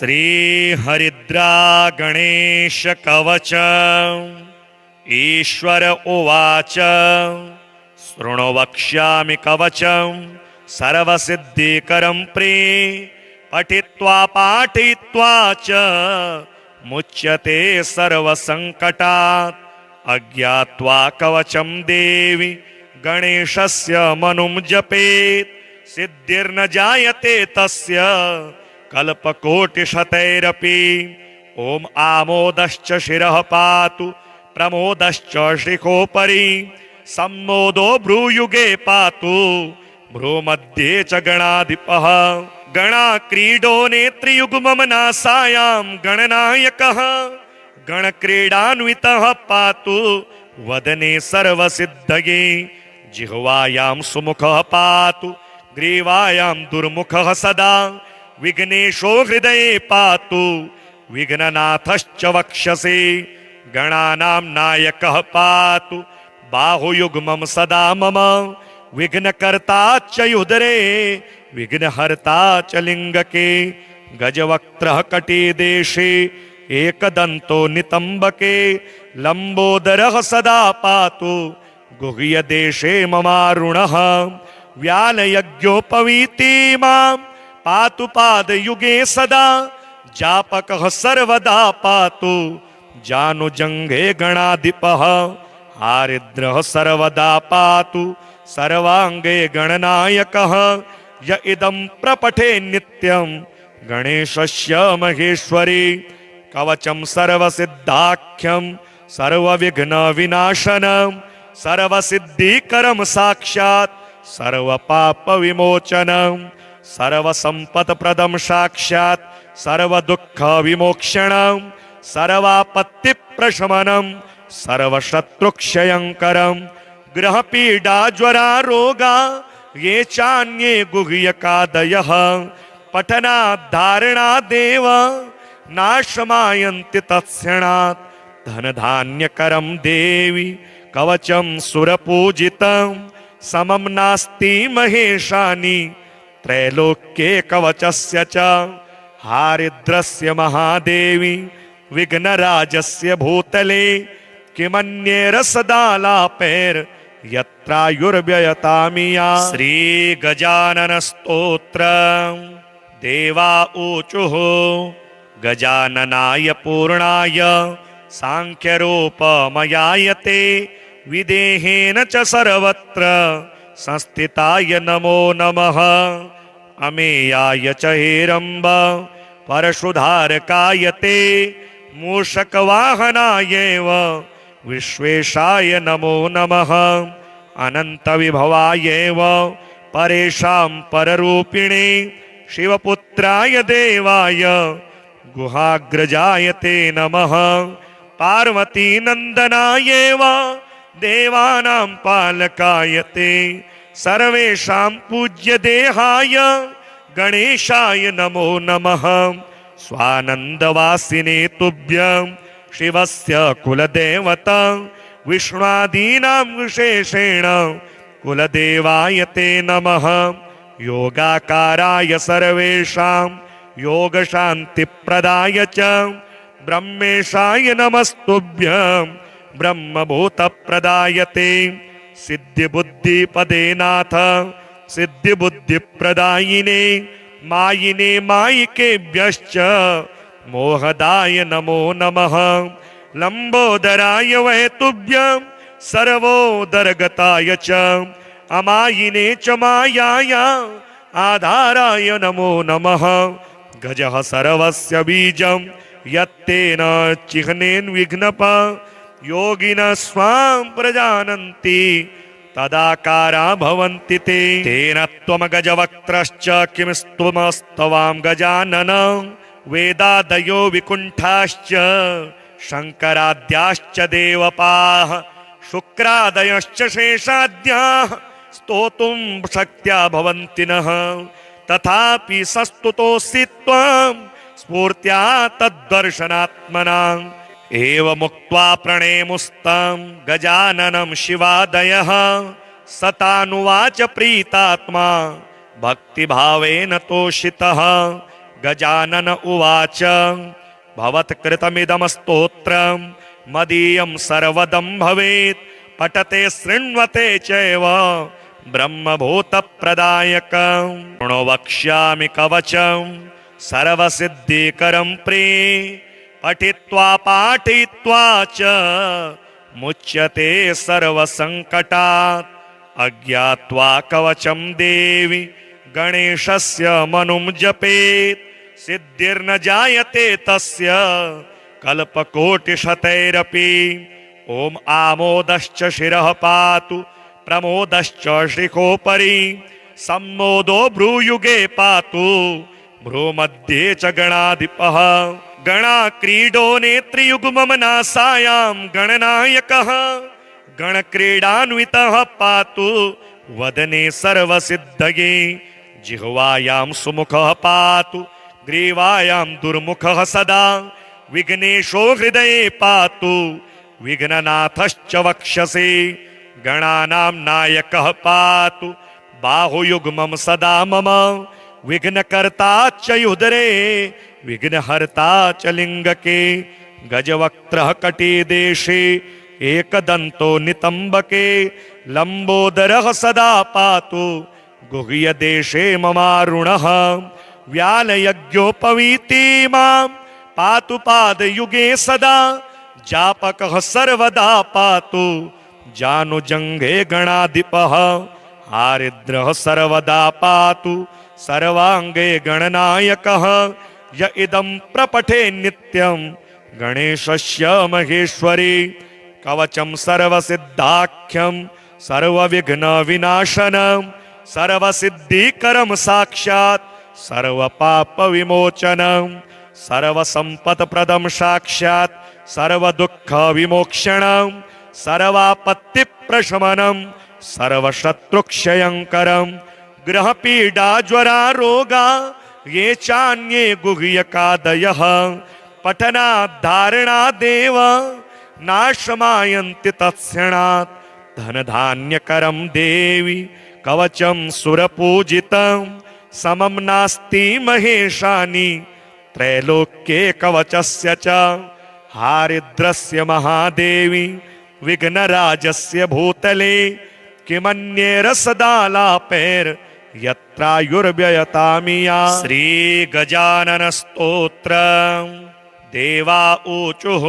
श्री हरिद्रा गणेश कवच। ईश्वर उवाच शृणु वक्ष्यामि कवचं सर्वसिद्धिकरं प्रे पठित्वा पाठयित्वा च मुच्यते सर्वसंकटात्। अज्ञात्वा कवचं देवी गणेशस्य मनुं जपेत् सिद्धिर्न जायते तस्य कल्पकोटिशतैरपि। ओम आमोदश्च शिरः पातु प्रमोदश्च शिखोपरि सम्मोदो भ्रूयुगे पातु भ्रूमध्ये च गणाधिपः। गणाक्रीडो नेत्रियुग्मं नासायां गणनायकः गणक्रीडान्वितः पातु वदने सर्वसिद्धये। जिह्वायां सुमुखः पातु ग्रीवायां दुर्मुखः सदा विघ्नेशो हृदये पातु विघ्ननाथश्च वक्षसि। गणानां नायकः पातु बाहुयुग्मं सदा मम विघ्नकर्ता च उदरे विघ्नहर्ता च लिङ्गके। गजवक्त्रः कटिदेशे एकदन्तो नितम्बके लम्बोदरः सदा पातु गुह्यदेशे ममारुणः। व्यालयज्ञोपवीति मां पातु पादयुगे सदा जापकः सर्वदा पातु जानुजङ्घे गणाधिपः। हारिद्रः सर्वदा पातु सर्वाङ्गे गणनायकः। य इदं प्रपठे नित्यं गणेशस्य महेश्वरी कवचं सर्वसिद्धाख्यं सर्वविघ्नविनाशनं सर्वसिद्धिकरं साक्षात् सर्वपापविमोचनं सर्वसम्पत्प्रदं साक्षात् सर्वदुःखविमोक्षणं सर्वापत्तिप्रशमनं सर्वशत्रुक्षयङ्करं। ग्रहपीडाज्वरारोगा ये चान्ये गुह्यकादयः पठनाद्धारणादेव नाशमायन्ति तत्क्षणात्। धनधान्यकरं देवी कवचं सुरपूजितं समं नास्ति महेशानि त्रैलोक्ये कवचस्य च। हारिद्रस्य महादेवी विघ्नराजस्य भूतले किमन्येरसदालापैर् यत्रायुर्व्ययतामिया। श्री गजानन स्तोत्र। देवा ऊचुः गजाननाय पूर्णाय सांख्यरूपमयायते विदेहेन च सर्वत्र संस्थिताय नमो नमः। अमेयाय च हेरम्ब परशुधारकाय ते मूषकवाहनायैव विश्वेशाय नमो नमः। अनन्तविभवायैव परेषां पररूपिणे शिवपुत्राय देवाय गुहाग्रजाय ते नमः। पार्वतीनन्दनायैव देवानां पालकाय ते सर्वेषां पूज्य देहाय गणेशाय नमो नमः। स्वानन्दवासिने तुभ्यं शिवस्य कुलदेवता विष्णुआदीनां विशेषेण कुलदेवाय ते नमः। योगाकाराय सर्वेषां योगशान्तिप्रदाय च ब्रह्मेशाय नमस्तुभ्यं ब्रह्मभूतप्रदाय ते। सिद्धिबुद्धिपदे नाथ सिद्धिबुद्धिप्रदायिने मायिने मायिकेभ्यश्च मोहदाय नमो नमः। लंबोदराय वै तुभ्यं सर्वोदरगताय च अमायिने च मायाय आधाराय नमो नमः। गजः सर्वस्य बीजं यत्तेन चिह्नेन विघ्नप योगिनः स्वां प्रजानन्ति तदाकारा भवन्ति ते। तेन त्वं गजवक्त्रश्च किमस्त्वमस्तवां गजानन वेदादयो विकुण्ठाश्च शङ्कराद्याश्च देवपाः शुक्रादयश्च शेषाद्याः स्तोतुं शक्त्या भवन्ति नः। तथापि सस्तुतोऽसि त्वं स्फूर्त्या तद्दर्शनात्मना। एवमुक्त्वा प्रणेमुस्तं गजाननं शिवादयः सतानुवाच प्रीतात्मा भक्तिभावेन तोषितः। गजानन उवाच भवत्कृतमिदं स्तोत्रं मदीयं सर्वदं भवेत् पठते शृण्वते चैव ब्रह्मभूतप्रदायकं शृणु वक्ष्यामि कवचं सर्वसिद्धिकरं प्रिय पठित्वा पाठयित्वा च मुच्यते सर्वसङ्कटात् अज्ञात्वा कवचं देवी गणेशस्य मनुं जपेत् सिद्धिर्न जायते तस्य कल्पकोटिशतैरपि ॐ आमोदश्च शिरः पातु प्रमोदश्च शिखोपरि सम्मोदो भ्रूयुगे पातु भ्रूमध्ये च गणाधिपः गणाक्रीडो नेत्रियुग्मं नासायां गणनायकः गणक्रीडान्वितः पातु वदने सर्वसिद्धये जिह्वायां सुमुखः पातु ग्रीवायां दुर्मुखः सदा विघ्नेशो हृदये पातु विघ्ननाथश्च वक्षसि गणानां नायकः पातु बाहुयुग्मं सदा मम विघ्नकर्ता च उदरे विघ्नहर्ता च लिङ्गके गजवक्त्रः कटिदेशे एकदन्तो नितम्बके लम्बोदरः सदा पातु गुह्यदेशे ममारुणः व्यालयज्ञोपवीति मां पातु पादयुगे सदा जापकः सर्वदा पातु जानुजङ्घे गणाधिपः हारिद्रः सर्वदा पातु सर्वाङ्गे गणनायकः य इदं प्रपठे नित्यं गणेशस्य महेश्वरी कवचं सर्वसिद्धाख्यं सर्वविघ्नविनाशनं सर्वसिद्धिकरं साक्षात् सर्वपापविमोचनं सर्वसम्पत्प्रदं साक्षात् सर्वदुःखविमोक्षणं सर्वापत्तिप्रशमनं सर्वशत्रुक्षयङ्करं ग्रहपीडाज्वरारोगा ये चान्ये गुह्यकादयः पठनाद्धारणादेव नाशमायन्ति तत्क्षणात् धनधान्यकरं देवी कवचं सुरपूजितं समं नास्ति महेशानि त्रैलोक्ये कवचस्य च हारिद्रस्य महादेवी विघ्नराजस्य भूतले किमन्येरसदालापैर् यत्रायुर्व्ययतामिया श्रीगजानन स्तोत्रम् देवा ऊचुः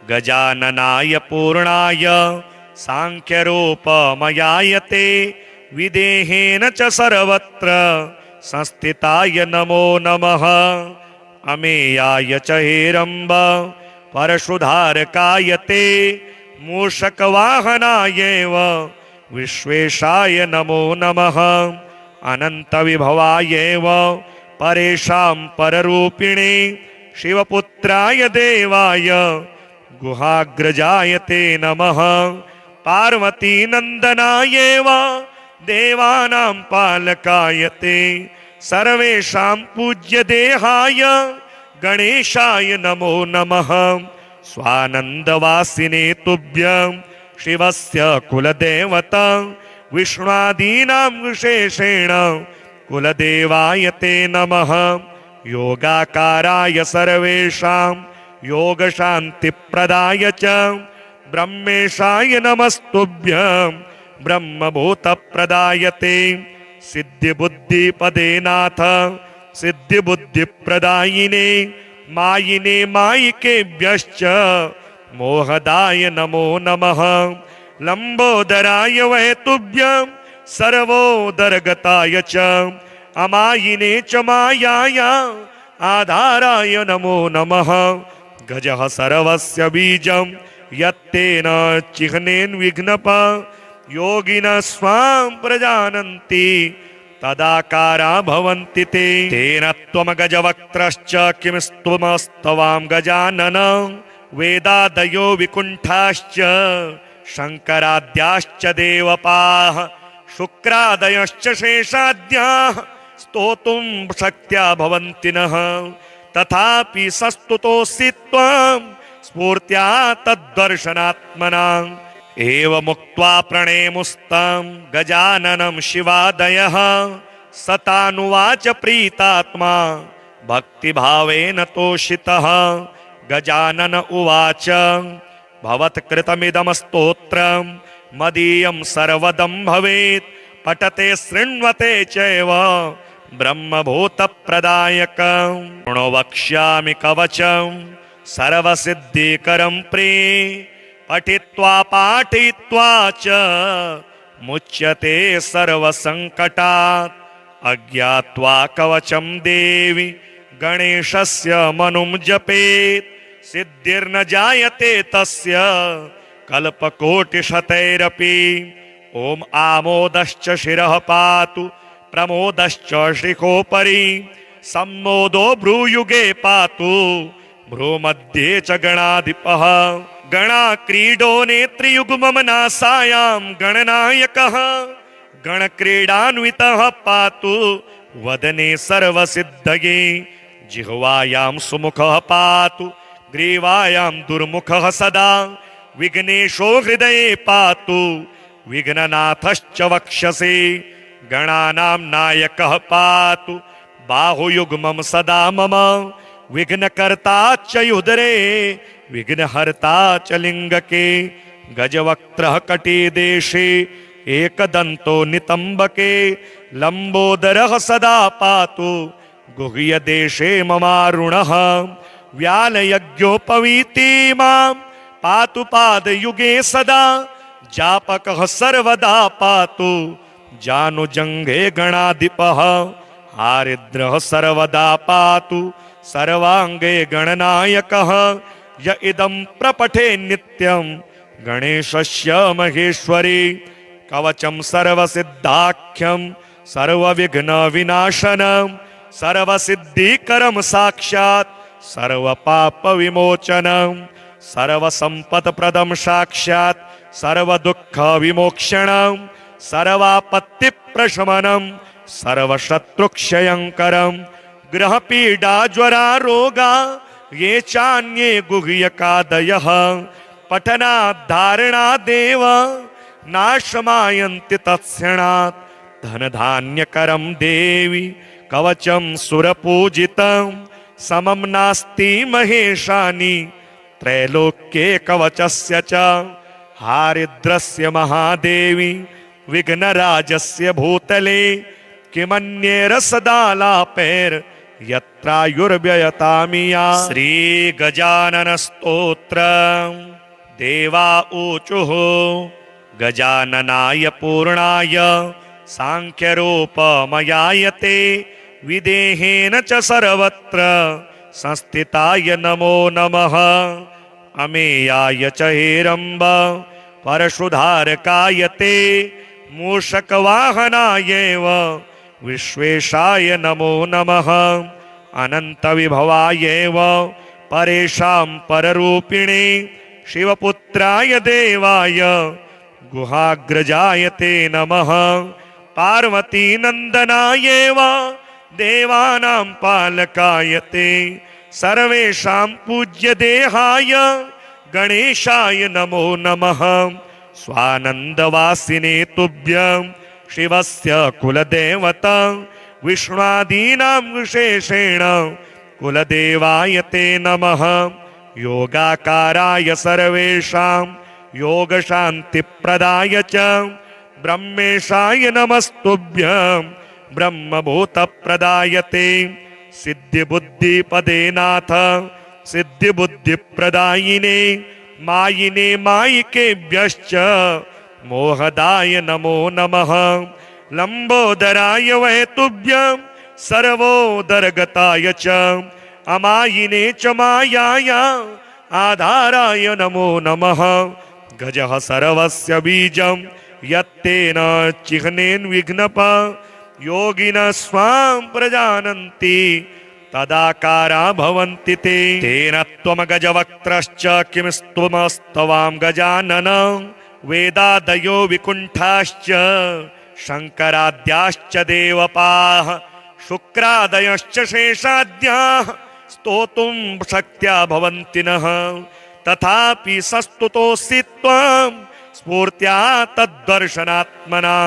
गजाननाय पूर्णाय सांख्यरूपमयायते विदेहेन च सर्वत्र संस्थिताय नमो नमः अमेयाय च हेरम्ब परशुधारकाय ते मूषकवाहनायैव विश्वेशाय नमो नमः अनन्तविभवायैव परेषां पररूपिणे शिवपुत्राय देवाय गुहाग्रजाय ते नमः पार्वतीनन्दनायैव देवानां पालकाय ते सर्वेषां पूज्य देहाय गणेशाय नमो नमः स्वानन्दवासिने तुभ्यं शिवस्य कुलदेवता विष्णुआदीनां विशेषेण कुलदेवाय ते नमः योगाकाराय सर्वेषां योगशान्तिप्रदाय च ब्रह्मेशाय नमस्तुभ्यं ब्रह्मभूतप्रदाय ते सिद्धिबुद्धिपदे नाथ सिद्धिबुद्धिप्रदायिने मायिने मायिकेभ्यश्च मोहदाय नमो नमः लंबोदराय वै तुभ्यं सर्वोदरगताय च अमायिने च मायाय आधाराय नमो नमः गजः सर्वस्य बीजं यत्तेन चिह्नेन विघ्नप योगिनः स्वां प्रजानन्ति तदाकारा भवन्ति ते तेन त्वं गजवक्त्रश्च किमस्त्वमस्तवां गजानन वेदादयो विकुण्ठाश्च शङ्कराद्याश्च देवपाः शुक्रादयश्च शेषाद्याः स्तोतुं शक्त्या भवन्ति नः तथापि सस्तुतोऽसि त्वं स्फूर्त्या तद्दर्शनात्मना एवमुक्त्वा प्रणेमुस्तं गजाननं शिवादयः सतानुवाच प्रीतात्मा भक्तिभावेन तोषितः गजानन उवाच भवत्कृतमिदं स्तोत्रं मदीयं सर्वदं भवेत् पठते शृण्वते चैव ब्रह्मभूतप्रदायकं शृणु वक्ष्यामि कवचं सर्वसिद्धिकरं प्रिये पठित्वा पाठयित्वा च मुच्यते सर्वसङ्कटात् अज्ञात्वा कवचं देवी गणेशस्य मनुं जपेत् सिद्धिर्न जायते तस्य कल्पकोटिशतैरपि ॐ आमोदश्च शिरः पातु प्रमोदश्च शिखोपरि सम्मोदो भ्रूयुगे पातु भ्रूमध्ये च गणाधिपः गणाक्रीडो नेत्रियुग्मं नासायां गणनायकः गणक्रीडान्वितः पातु वदने सर्वसिद्धये जिह्वायां सुमुखः पातु ग्रीवायां दुर्मुखः सदा विघ्नेशो हृदये पातु विघ्ननाथश्च वक्षसि गणानां नायकः पातु बाहुयुग्मं सदा मम विघ्नकर्ता च उदरे विघ्नहर्ता च लिङ्गके गजवक्त्रः कटिदेशे एकदन्तो नितम्बके लम्बोदरः सदा पातु गुह्यदेशे ममारुणः व्यालयज्ञोपवीति मां पातु पादयुगे सदा जापकः सर्वदा पातु जानुजङ्घे गणाधिपः हारिद्रः सर्वदा पातु सर्वाङ्गे गणनायकः य इदं प्रपठे नित्यं गणेशस्य महेश्वरी कवचं सर्वसिद्धाख्यं सर्वविघ्नविनाशनं सर्वसिद्धिकरं साक्षात् सर्वपापविमोचनं सर्वसम्पत्प्रदं साक्षात् सर्वदुःखविमोक्षणं सर्वापत्तिप्रशमनं सर्वशत्रुक्षयङ्करं ग्रहपीडाज्वरारोगा ये चान्ये गुह्यकादयः पठनाद्धारणादेव नाशमायन्ति तत्क्षणात् धनधान्यकरं देवी कवचं सुरपूजितं समं नास्ति महेशानि त्रैलोक्ये कवचस्य च हारिद्रस्य महादेवी विघ्नराजस्य भूतले किमन्येरसदालापैर्यत्रायुर्व्ययतामिया श्रीगजाननस्तोत्रम् देवा ऊचुः गजाननाय पूर्णाय सांख्यरूपमयायते विदेहेन च सर्वत्र संस्थिताय नमो नमः अमेयाय च हेरम्ब परशुधारकाय ते मूषकवाहनायैव विश्वेशाय नमो नमः अनन्तविभवायैव परेषां पररूपिणे शिवपुत्राय देवाय गुहाग्रजाय ते नमः पार्वतीनन्दनायैव देवानां पालकाय ते सर्वेषां पूज्यदेहाय गणेशाय नमो नमः स्वानन्दवासिने तुभ्यं शिवस्य कुलदेवता विष्णुआदीनां विशेषेण कुलदेवाय ते नमः योगाकाराय सर्वेषां योगशान्तिप्रदाय च ब्रह्मेशाय नमस्तुभ्यं ब्रह्मभूतप्रदाय ते सिद्धिबुद्धिपदे नाथ सिद्धिबुद्धिप्रदायिने मायिने मायिकेभ्यश्च मोहदाय नमो नमः लंबोदराय वै तुभ्यं सर्वोदरगताय च अमायिने च मायाय आधाराय नमो नमः गजः सर्वस्य बीजं यत्तेन चिह्नेन विघ्नप योगिनः स्वां प्रजानन्ति तदाकारा भवन्ति ते तेन त्वं गजवक्त्रश्च किमस्त्वमस्तवां गजानन वेदादयो विकुण्ठाश्च शङ्कराद्याश्च देवपाः शुक्रादयश्च शेषाद्याः स्तोतुं शक्त्या भवन्ति नः तथापि सस्तुतोऽसि त्वं स्फूर्त्या तद्दर्शनात्मना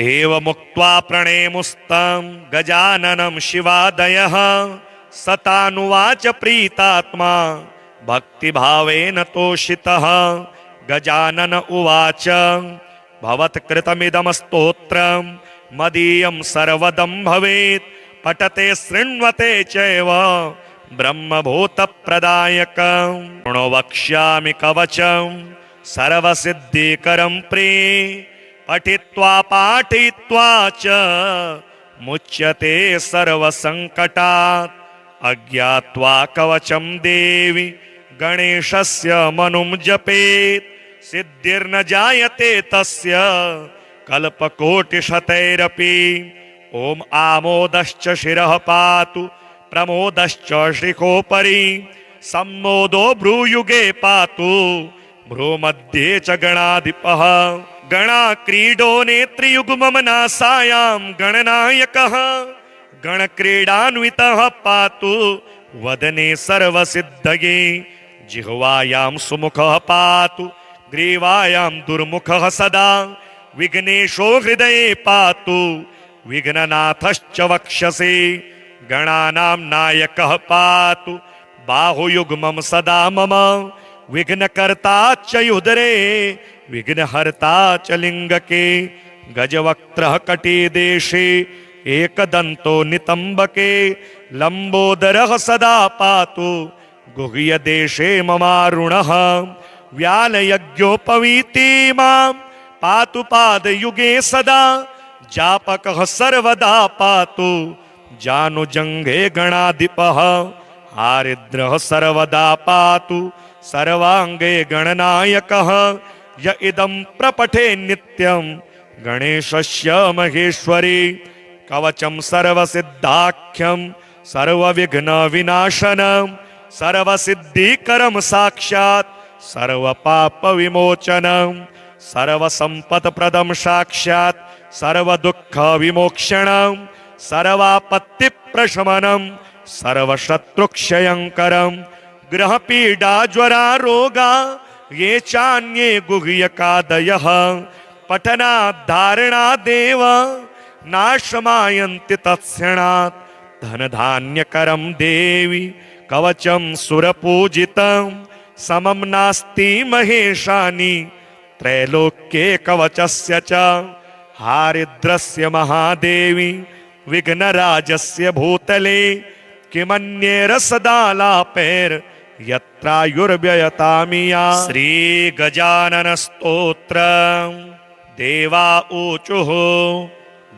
एवमुक्त्वा प्रणेमुस्तं गजाननं शिवादयः सतानुवाच प्रीतात्मा भक्तिभावेन तोषितः। गजानन उवाच भवत्कृतमिदं स्तोत्रं मदीयं सर्वदं भवेत्। पठते शृण्वते चैव ब्रह्मभूतप्रदायकं। शृणु वक्ष्यामि कवचं सर्वसिद्धिकरं प्रिये। पठित्वा पाठयित्वा च मुच्यते सर्वसङ्कटात्। अज्ञात्वा कवचं देवी गणेशस्य मनुं जपेत्। सिद्धिर्न जायते तस्य कल्पकोटिशतैरपि। ॐ आमोदश्च शिरः पातु प्रमोदश्च शिखोपरि। सम्मोदो भ्रूयुगे पातु भ्रूमध्ये च गणाधिपः। गणाक्रीडो नेत्रियुग्मं नासायां गणनायकः। गणक्रीडान्वितः पातु वदने सर्वसिद्धये। जिह्वायां सुमुखः पातु ग्रीवायां दुर्मुखः सदा। विघ्नेशो हृदये पातु विघ्ननाथश्च वक्षसि। गणानां नायकः पातु बाहुयुग्मं सदा मम। विघ्नकर्ता च उदरे विघ्नहर्ता च लिङ्गके। गजवक्त्रः कटिदेशे एकदन्तो नितम्बके। लम्बोदरः सदा पातु गुह्यदेशे ममारुणः। व्यालयज्ञोपवीति मां पातु पादयुगे सदा। जापकः सर्वदा पातु जानुजङ्घे गणाधिपः। आरिद्रः सर्वदा पातु सर्वाङ्गे गणनायकः। य इदं प्रपठे नित्यं गणेशस्य महेश्वरी। कवचं सर्वसिद्धाख्यं सर्वविघ्नविनाशनं। सर्वसिद्धिकरं साक्षात् सर्वपापविमोचनं। सर्वसम्पत्प्रदं साक्षात् सर्वदुःखविमोक्षणं। सर्वापत्तिप्रशमनं सर्वशत्रुक्षयङ्करं। ग्रहपीडा ज्वरा रोगा ये चान्ये गुह्यकादयः। पठनाद्धारणादेव नाशमायन्ति तत्क्षणात्। धनधान्यकरं देवी कवचं सुरपूजितं। समं नास्ति महेशानि त्रैलोक्ये कवचस्य च। हारिद्रस्य महादेवी विघ्नराजस्य भूतले। किमन्येरसदालापैर्यत्रायुर्व्ययतामिया। श्रीगजानन स्तोत्रम्। देवा ऊचुः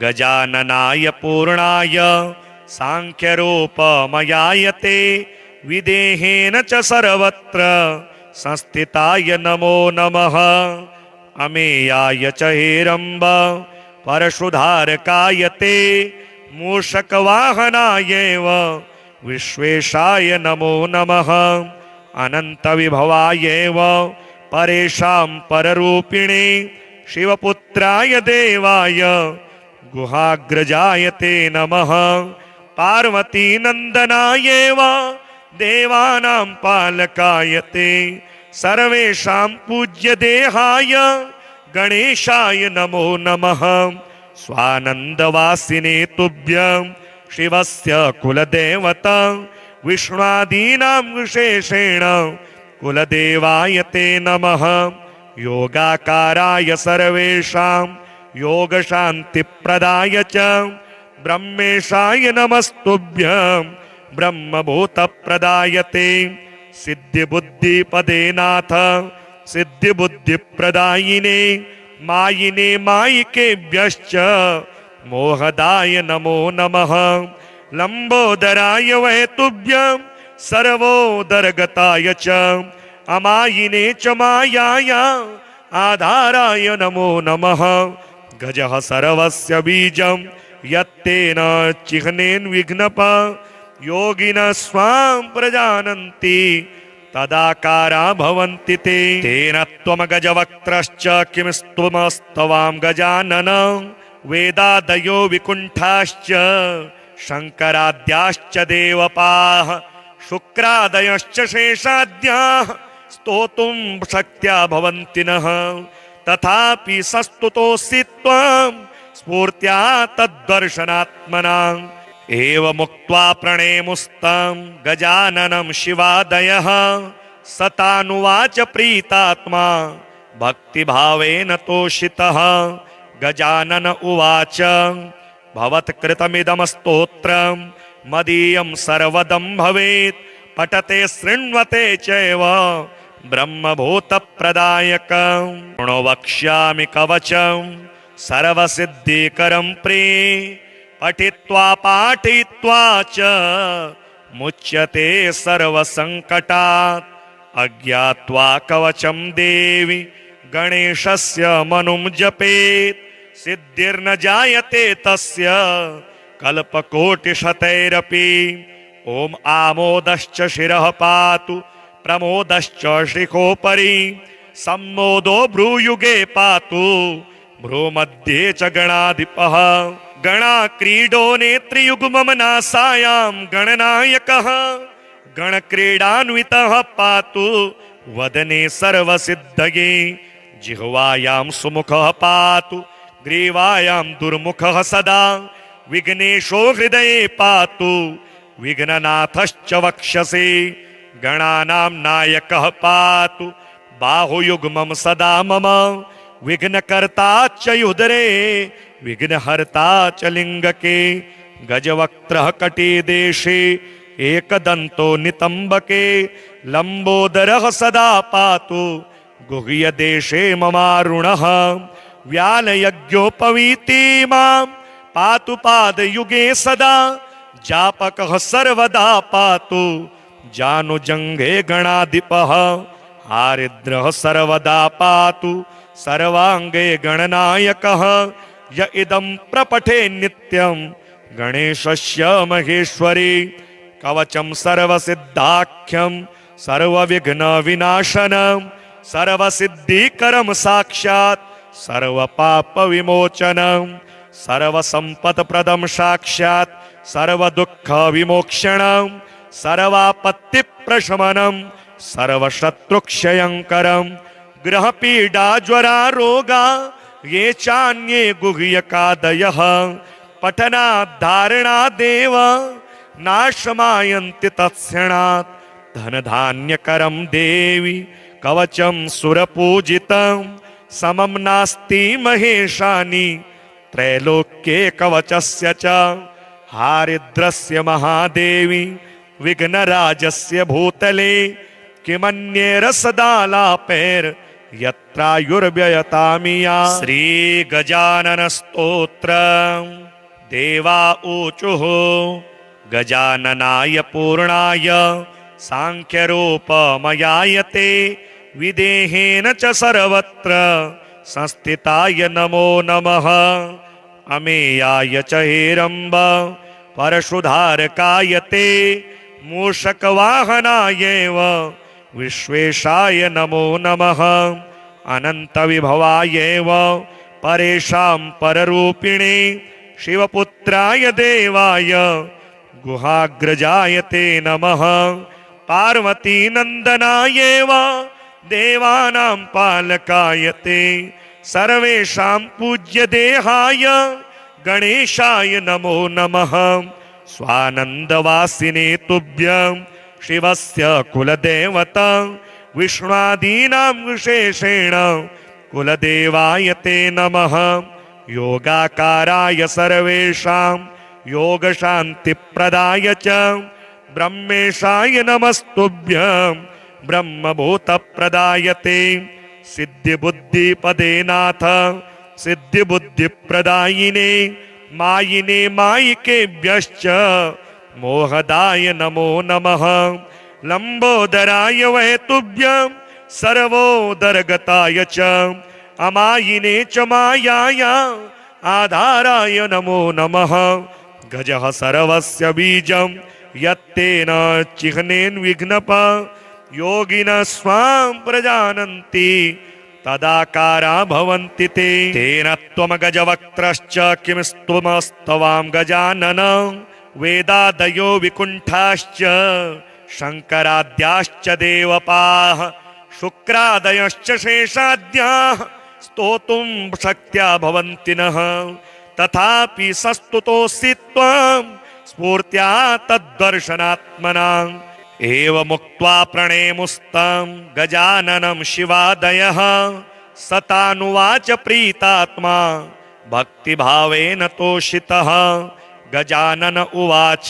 गजाननाय पूर्णाय सांख्यरूपमयायते। विदेहेन च सर्वत्र संस्थिताय नमो नमः। अमेयाय च हेरम्ब परशुधारकाय ते। मूषकवाहनायैव विश्वेशाय नमो नमः। अनन्तविभवायैव परेषां पररूपिणे। शिवपुत्राय देवाय गुहाग्रजाय ते नमः। पार्वतीनन्दनायैव देवानां पालकाय ते। सर्वेषां पूज्य देहाय गणेशाय नमो नमः। स्वानन्दवासिने तुभ्यं शिवस्य कुलदेवता। विष्णादीनां विशेषेण कुलदेवाय ते नमः। योगाकाराय सर्वेषां योगशान्तिप्रदाय च ब्रह्मेशाय नमस्तुभ्यं ब्रह्मभूतप्रदाय ते। सिद्धिबुद्धिपदे नाथ सिद्धिबुद्धिप्रदायिने। मायिने मायिकेभ्यश्च मोहदाय नमो नमः। लंबोदराय वै तुभ्यं सर्वोदरगताय च। अमायिने च मायाय आधाराय नमो नमः। गजः सर्वस्य बीजं यत्तेन चिह्नेन विघ्नप। योगिनः स्वां प्रजानन्ति तदाकारा भवन्ति ते। तेन त्वं गजवक्त्रश्च किं स्तुमस्तवां गजानन। वेदादयो विकुण्ठाश्च शङ्कराद्याश्च देवपाः। शुक्रादयश्च शेषाद्याः स्तोतुं शक्त्या भवन्ति नः। तथापि सस्तुतोऽसि त्वं स्फूर्त्या तद्दर्शनात्मना। एवमुक्त्वा प्रणेमुस्तं गजाननं शिवादयः सतानुवाच प्रीतात्मा भक्तिभावेन तोषितः। गजानन उवाच भवत्कृतमिदं स्तोत्रं मदीयं सर्वदं भवेत् पठते शृण्वते चैव ब्रह्मभूतप्रदायकं। शृणु वक्ष्यामि कवचं सर्वसिद्धिकरं प्रे पठित्वा पाठयित्वा च मुच्यते सर्वसङ्कटात्। अज्ञात्वा कवचं देवी गणेशस्य मनुं जपेत् सिद्धिर्न जायते तस्य कल्पकोटिशतैरपि। ॐ आमोदश्च शिरः पातु प्रमोदश्च शिखोपरि सम्मोदो भ्रूयुगे पातु भ्रूमध्ये च गणाधिपः। गणाक्रीडो नेत्रियुग्मं नासायां गणनायकः गणक्रीडान्वितः पातु वदने सर्वसिद्धये। जिह्वायां सुमुखः पातु ग्रीवायां दुर्मुखः सदा विघ्नेशो हृदये पातु विघ्ननाथश्च वक्षसि। गणानां नायकः पातु बाहुयुग्मं सदा मम विघ्नकर्ता च उदरे विघ्नहर्ता च लिङ्गके। गजवक्त्रः कटिदेशे एकदन्तो नितम्बके लम्बोदरः सदा पातु गुह्यदेशे ममारुणः। व्यालयज्ञोपवीति मां पातु पादयुगे सदा जापकः सर्वदा पातु जानुजङ्घे गणाधिपः। हारिद्रः सर्वदा पातु सर्वाङ्गे गणनायकः य इदं प्रपठे नित्यं गणेशस्य महेश्वरी। कवचं सर्वसिद्धाख्यं सर्वविघ्नविनाशनं सर्वसिद्धिकरं साक्षात् सर्वपापविमोचनं सर्वसम्पत्प्रदं साक्षात् सर्वदुःखविमोक्षणं सर्वापत्तिप्रशमनं सर्वशत्रुक्षयङ्करं। ग्रहपीडाज्वरारोगा ये चान्ये गुह्यकादयः पठनाद्धारणादेव नाशमायन्ति तत्क्षणात्। धनधान्यकरं देवी कवचं सुरपूजितं समं नास्ति महेशानि त्रैलोक्ये कवचस्य च। हारिद्रस्य महादेवी विघ्नराजस्य भूतले किमन्येरसदालापैर्यत्रायुर्व्ययतामिया। श्रीगजाननस्तोत्रम् देवा ऊचुः गजाननाय पूर्णाय सांख्यरूपमयायते विदेहेन च सर्वत्र संस्थिताय नमो नमः। अमेयाय च हेरम्ब परशुधारकाय ते मूषकवाहनायैव विश्वेशाय नमो नमः। अनन्तविभवायैव परेषां पररूपिणे शिवपुत्राय देवाय गुहाग्रजाय ते नमः। पार्वतीनन्दनायैव देवानां पालकाय ते सर्वेषां पूज्य देहाय गणेशाय नमो नमः। स्वानन्दवासिने तुभ्यं शिवस्य कुलदेवता विष्णुआदीनां विशेषेण कुलदेवाय ते नमः। योगाकाराय सर्वेषां योगशान्तिप्रदाय च ब्रह्मेशाय नमस्तुभ्यं ब्रह्मभूतप्रदाय ते। सिद्धिबुद्धिपदे नाथ सिद्धिबुद्धिप्रदायिने मायिने मायिकेभ्यश्च मोहदाय नमो नमः। लंबोदराय वै तुभ्यं सर्वोदरगताय च अमायिने च मायाया आधाराय नमो नमः। गजः सर्वस्य बीजं यत्तेन चिह्नेन विघ्नप योगिनः स्वां प्रजानन्ति तदाकारा भवन्ति ते। तेन त्वं गजवक्त्रश्च किमस्त्वमस्तवां गजानन वेदादयो विकुण्ठाश्च शङ्कराद्याश्च देवपाः शुक्रादयश्च शेषाद्याः स्तोतुं शक्त्या भवन्ति नः। तथापि सस्तुतोऽसि त्वं स्फूर्त्या तद्दर्शनात्मना एवमुक्त्वा प्रणेमुस्तं गजाननं शिवादयः सतानुवाच प्रीतात्मा भक्तिभावेन तोषितः गजानन उवाच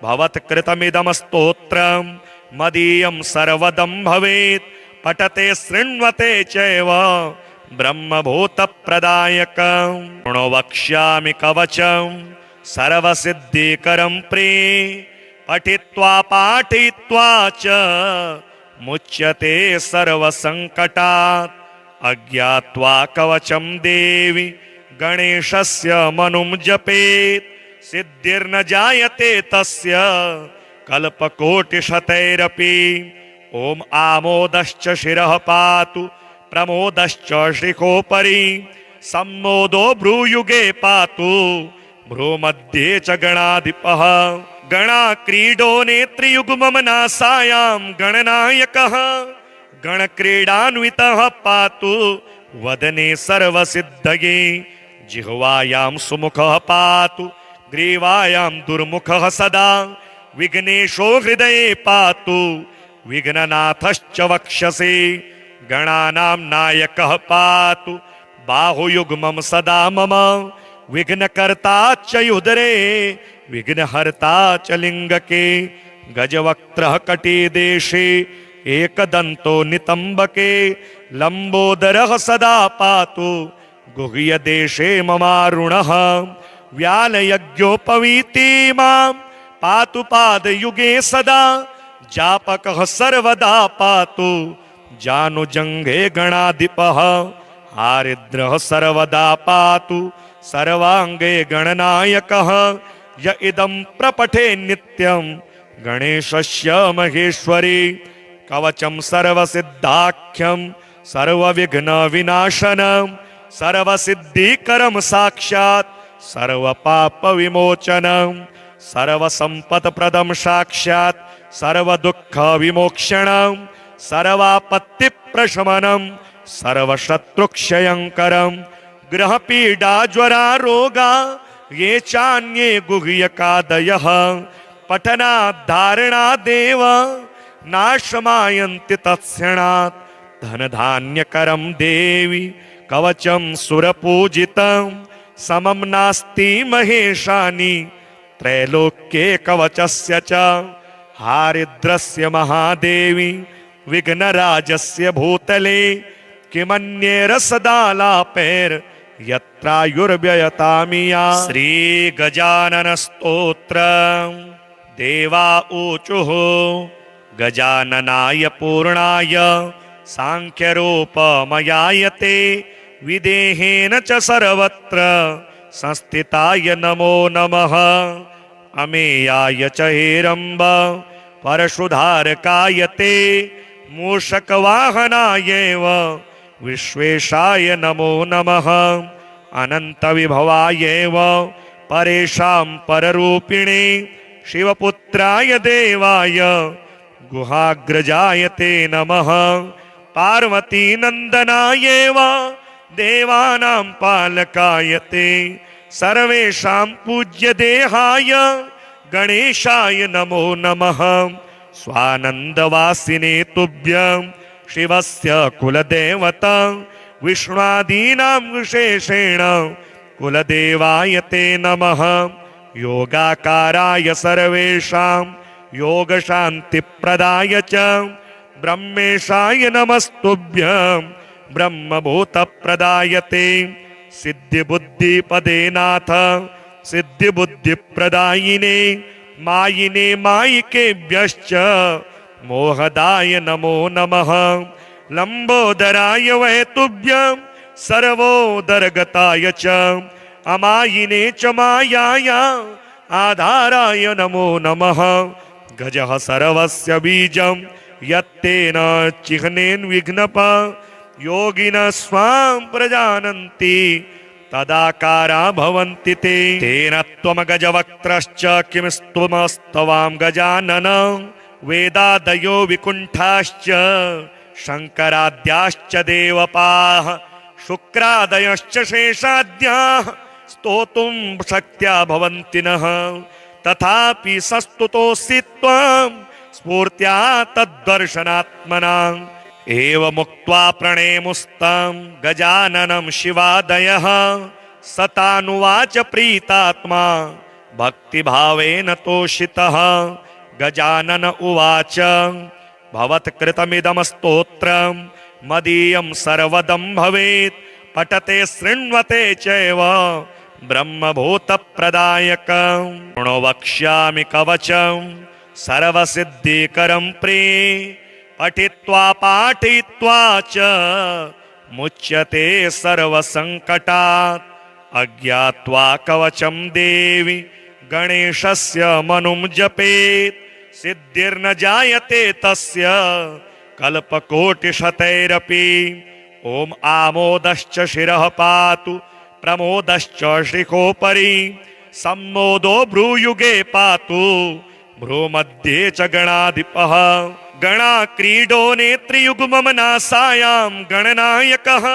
भवत्कृतमिदं स्तोत्रं मदीयं सर्वदं भवेत् पठते शृण्वते चैव ब्रह्मभूतप्रदायकं शृणु वक्ष्यामि कवचं सर्वसिद्धिकरं प्रे पठित्वा पाठयित्वा च मुच्यते सर्वसङ्कटात् अज्ञात्वा कवचं देवी गणेशस्य मनुं जपेत् सिद्धिर्न जायते तस्य कल्पकोटिशतैरपि ॐ आमोदश्च शिरः पातु प्रमोदश्च शिखोपरि सम्मोदो भ्रूयुगे पातु भ्रूमध्ये च गणाधिपः गणाक्रीडो नेत्रियुग्मं नासायां गणनायकः गणक्रीडान्वितः पातु वदने सर्वसिद्धये जिह्वायां सुमुखः पातु ग्रीवायां दुर्मुखः सदा विघ्नेशो हृदये पातु विघ्ननाथश्च वक्षसि गणानां नायकः पातु बाहुयुग्मं सदा मम विघ्नकर्ता च उदरे विघ्नहर्ता च लिङ्गके गजवक्त्रः कटिदेशे एकदन्तो नितम्बके लम्बोदरः सदा पातु गुह्यदेशे ममारुणः व्यालयज्ञोपवीति मां पातु पादयुगे सदा जापकः सर्वदा पातु जानुजङ्घे गणाधिपः हारिद्रः सर्वदा पातु सर्वाङ्गे गणनायकः य इदं प्रपठे नित्यं गणेशस्य महेश्वरी कवचं सर्वसिद्धाख्यं सर्वविघ्नविनाशनं सर्वसिद्धिकरं साक्षात् सर्वपापविमोचनं सर्वसम्पत्प्रदं साक्षात् सर्वदुःखविमोक्षणं सर्वापत्तिप्रशमनं सर्वशत्रुक्षयङ्करं ग्रहपीडाज्वरारोगा ये चान्ये गुह्यकादयः पठनाद्धारणादेव नाशमायन्ति तत्क्षणात् धनधान्यकरं देवी कवचं सुरपूजितं समं नास्ति महेशानि त्रैलोक्ये कवचस्य च हारिद्रस्य महादेवी विघ्नराजस्य भूतले किमन्येरसदालापैर् यत्रायुर्व्ययतामिया श्रीगजानन स्तोत्रम् देवा ऊचुः गजाननाय पूर्णाय सांख्यरूपमयायते विदेहेन च सर्वत्र संस्थिताय नमो नमः अमेयाय च हेरम्ब परशुधारकाय ते मूषकवाहनायैव विश्वेशाय नमो नमः अनन्तविभवायैव परेषां पररूपिणे शिवपुत्राय देवाय गुहाग्रजाय ते नमः पार्वतीनन्दनायैव देवानां पालकाय ते सर्वेषां पूज्यदेहाय गणेशाय नमो नमः स्वानन्दवासिने तुभ्यं शिवस्य कुलदेवता विष्णुआदीनां विशेषेण कुलदेवाय ते नमः योगाकाराय सर्वेषां योगशान्तिप्रदाय च ब्रह्मेशाय नमस्तुभ्यं ब्रह्मभूतप्रदाय ते सिद्धिबुद्धिपदे नाथ सिद्धिबुद्धिप्रदायिने मायिने मायिकेभ्यश्च मोहदाय नमो नमः लंबोदराय वै तुभ्यं सर्वोदरगताय च अमायिने च मायाया आधाराय नमो नमः गजः सर्वस्य बीजं यत्तेन चिह्नेन विघ्नप योगिनः स्वां प्रजानन्ति तदाकारा भवन्ति ते तेन त्वं गजवक्त्रश्च किमस्त्वमस्तवां गजानन वेदादयो विकुण्ठाश्च शङ्कराद्याश्च देवपाः शुक्रादयश्च शेषाद्याः स्तोतुं शक्त्या भवन्ति नः तथापि संस्तुतोऽसि त्वं स्फूर्त्या तद्दर्शनात्मना एवमुक्त्वा प्रणेमुस्तं गजाननं शिवादयः सतानुवाच प्रीतात्मा भक्तिभावेन तोषितः गजानन उवाच भवत्कृतमिदं स्तोत्रं मदीयं सर्वदं भवेत् पठते शृण्वते चैव ब्रह्मभूतप्रदायकं शृणु वक्ष्यामि कवचं सर्वसिद्धिकरं प्रिये पठित्वा पाठयित्वा च मुच्यते सर्वसङ्कटात् अज्ञात्वा कवचं देवी गणेशस्य मनुं जपेत् सिद्धिर्न जायते तस्य कल्पकोटिशतैरपि ॐ आमोदश्च शिरः पातु प्रमोदश्च श्रीकोपरि सम्मोदो भ्रूयुगे पातु भ्रूमध्ये च गणाधिपः गणाक्रीडो नेत्रियुग्मं नासायां गणनायकः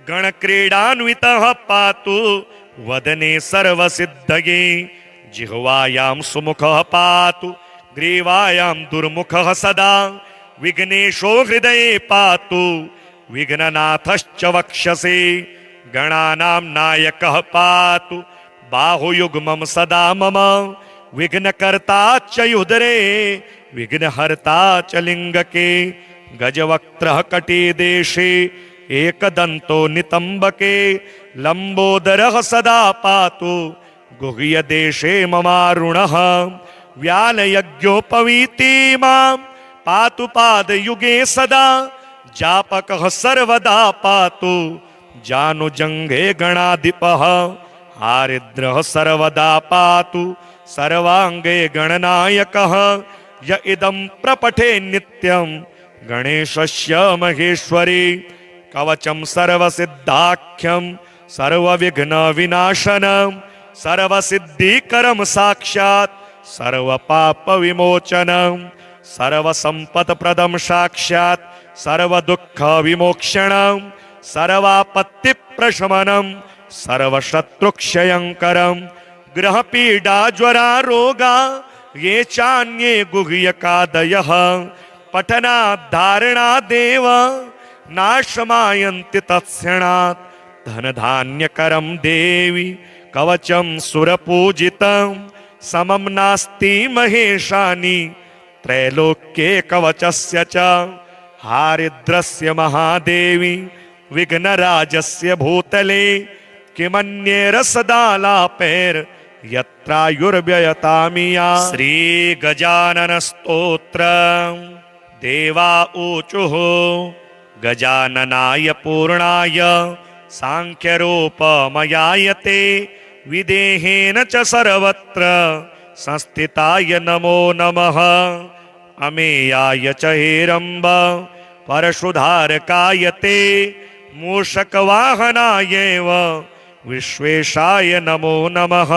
गणक्रीडान्वितः पातु वदने सर्वसिद्धये जिह्वायां सुमुखः पातु ग्रीवायां दुर्मुखः सदा विघ्नेशो हृदये पातु विघ्ननाथश्च वक्षसि गणानां नायकः पातु बाहुयुग्मं सदा मम विघ्नकर्ता च उदरे विघ्नहर्ता च लिङ्गके गजवक्त्रः कटिदेशे एकदन्तो नितम्बके लम्बोदरः सदा पातु गुह्यदेशे ममारुणः व्यालयज्ञोपवीति मां पातु पादयुगे सदा जापकः सर्वदा पातु जानुजङ्घे गणाधिपः हारिद्रः सर्वदा पातु सर्वाङ्गे गणनायकः य इदं प्रपठे नित्यं गणेशस्य महेश्वरी कवचं सर्वसिद्धाख्यं सर्वविघ्नविनाशनं सर्वसिद्धिकरं साक्षात् सर्वपापविमोचनं सर्वसम्पत्प्रदं साक्षात् सर्वदुःखविमोक्षणं सर्वापत्तिप्रशमनं सर्वशत्रुक्षयङ्करं ग्रहपीडाज्वरारोगा ये चान्ये गुह्यकादयः पठनाद्धारणादेव नाशमायन्ति तत्क्षणात् धनधान्यकरं देवी कवचं सुरपूजितं समं नास्ति महेशानि त्रैलोक्ये कवचस्य च हारिद्रस्य महादेवी विघ्नराजस्य भूतले किमन्येरसदालापैर् यत्रायुर्व्ययतामिया श्रीगजाननस्तोत्रम् देवा ऊचुः गजाननाय पूर्णाय सांख्यरूपमयायते विदेहेन च सर्वत्र संस्थिताय नमो नमः अमेयाय च हेरम्ब परशुधारकाय ते मूषकवाहनायैव विश्वेशाय नमो नमः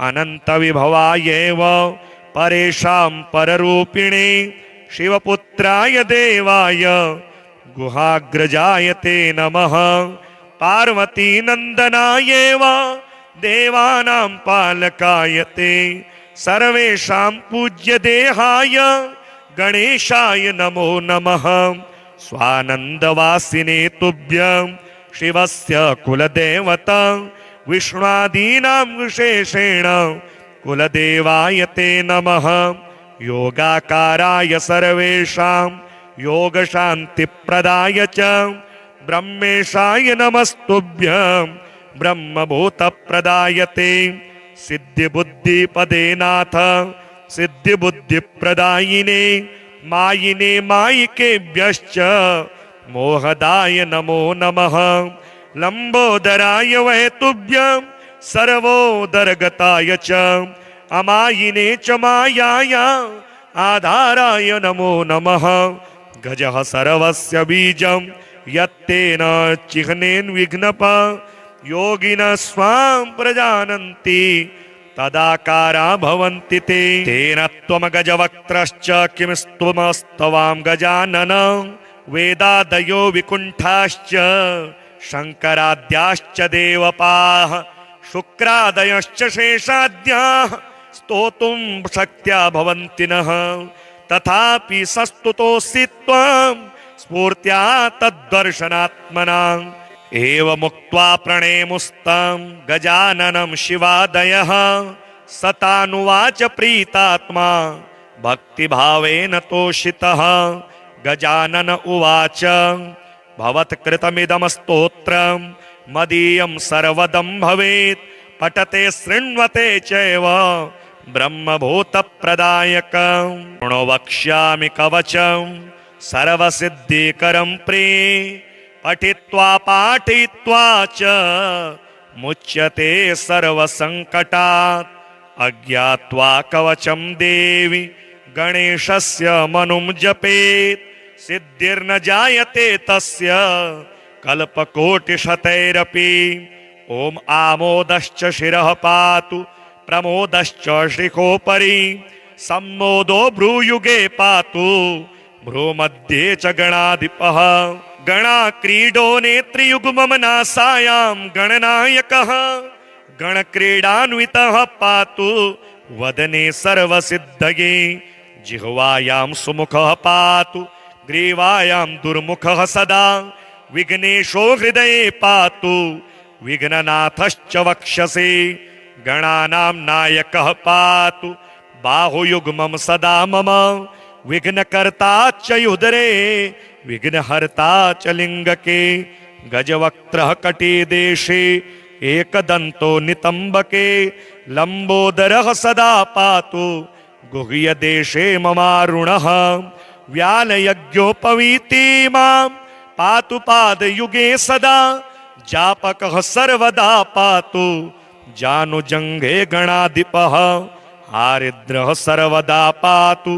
अनन्तविभवायैव परेषां पररूपिणे शिवपुत्राय देवाय गुहाग्रजाय ते नमः पार्वतीनन्दनायैव देवानां पालकाय ते सर्वेषां पूज्य देहाय गणेशाय नमो नमः स्वानन्दवासिने तुभ्यं शिवस्य कुलदेवता विष्णुआदीनां विशेषेण कुलदेवाय ते नमः योगाकाराय सर्वेषां योगशान्तिप्रदाय च ब्रह्मेशाय नमस्तुभ्यं ब्रह्मभूतप्रदाय ते सिद्धिबुद्धिपदे नाथ सिद्धिबुद्धिप्रदायिने मायिने मायिकेभ्यश्च मोहदाय नमो नमः लंबोदराय वै तुभ्यं सर्वोदरगताय च अमायिने च मायाया आधाराय नमो नमः गजः सर्वस्य बीजं यत्तेन चिह्नेन विघ्नप योगिनः स्वां प्रजानन्ति तदाकारा भवन्ति ते तेन त्वं गजवक्त्रश्च किमस्त्वमस्तवां गजानन वेदादयो विकुण्ठाश्च शङ्कराद्याश्च देवपाः शुक्रादयश्च शेषाद्याः स्तोतुं शक्त्या भवन्ति नः तथापि सस्तुतोऽसि त्वं स्फूर्त्या तद्दर्शनात्मना एवमुक्त्वा प्रणेमुस्तं गजाननं शिवादयः सतानुवाच प्रीतात्मा भक्तिभावेन तोषितः गजानन उवाच भवत्कृतमिदं स्तोत्रं मदीयं सर्वदं भवेत् पठते शृण्वते चैव ब्रह्मभूतप्रदायकं शृणु वक्ष्यामि कवचं सर्वसिद्धिकरं प्रिये पठित्वा पाठयित्वा च मुच्यते सर्वसङ्कटात् अज्ञात्वा कवचं देवी गणेशस्य मनुं जपेत् सिद्धिर्न जायते तस्य कल्पकोटिशतैरपि ॐ आमोदश्च शिरः पातु प्रमोदश्च श्रीकोपरि सम्मोदो भ्रूयुगे पातु भ्रूमध्ये च गणाधिपः गणाक्रीडो नेत्रियुग्मं नासायां गणनायकः गणक्रीडान्वितः पातु वदने सर्वसिद्धये जिह्वायां सुमुखः पातु ग्रीवायां दुर्मुखः सदा विघ्नेशो हृदये पातु विघ्ननाथश्च वक्षसि गणानां नायकः पातु बाहुयुग्मं सदा मम विघ्नकर्ता च उदरे विघ्नहर्ता च लिङ्गके गजवक्त्रः कटिदेशे एकदन्तो नितम्बके लम्बोदरः सदा पातु गुह्यदेशे ममारुणः व्यालयज्ञोपवीति मां पातु पादयुगे सदा जापकः सर्वदा पातु जानुजङ्घे गणाधिपः हारिद्रः सर्वदा पातु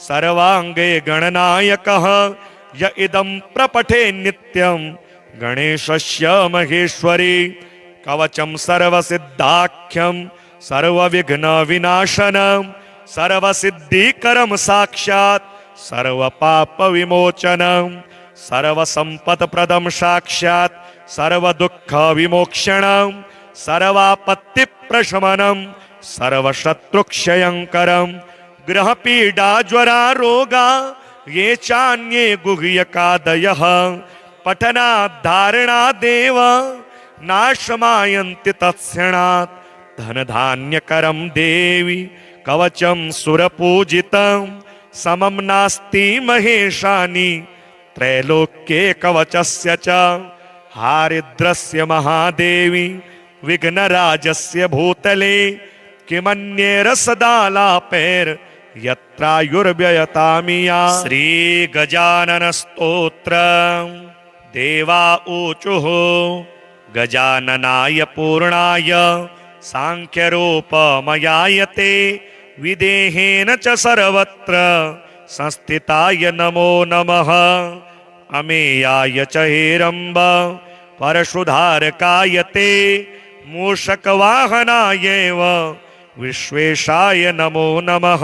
सर्वाङ्गे गणनायकः य इदं प्रपठे नित्यं गणेशस्य महेश्वरी कवचं सर्वसिद्धाख्यं सर्वविघ्नविनाशनं सर्वसिद्धिकरं साक्षात् सर्वपापविमोचनं सर्वसम्पत्प्रदं साक्षात् सर्वदुःखविमोक्षणं सर्वापत्तिप्रशमनं सर्वशत्रुक्षयङ्करं ग्रहपीडाज्वरारोगा ये चान्ये गुह्यकादयः पठनाद्धारणादेव नाशमायन्ति तत्क्षणात् धनधान्यकरं देवी कवचं सुरपूजितं समं नास्ति महेशानि त्रैलोक्ये कवचस्य च हारिद्रस्य महादेवी विघ्नराजस्य भूतले किमन्येरसदालापैर् यत्रायुर्व्ययतामिया श्रीगजानन स्तोत्रम् देवा ऊचुः गजाननाय पूर्णाय सांख्यरूपमयायते विदेहेन च सर्वत्र संस्थिताय नमो नमः अमेयाय च हेरम्ब परशुधारकाय ते मूषकवाहनायैव विश्वेशाय नमो नमः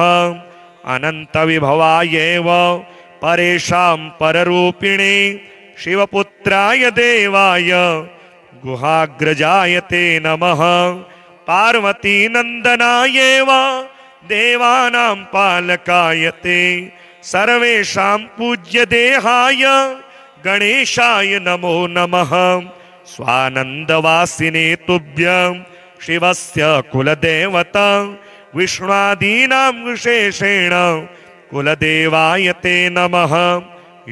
अनन्तविभवायैव परेषां पररूपिणे शिवपुत्राय देवाय गुहाग्रजाय ते नमः पार्वतीनन्दनायैव देवानां पालकाय ते सर्वेषां पूज्यदेहाय गणेशाय नमो नमः स्वानन्दवासिने तुभ्यं शिवस्य कुलदेवता विष्णुआदीनां विशेषेण कुलदेवाय ते नमः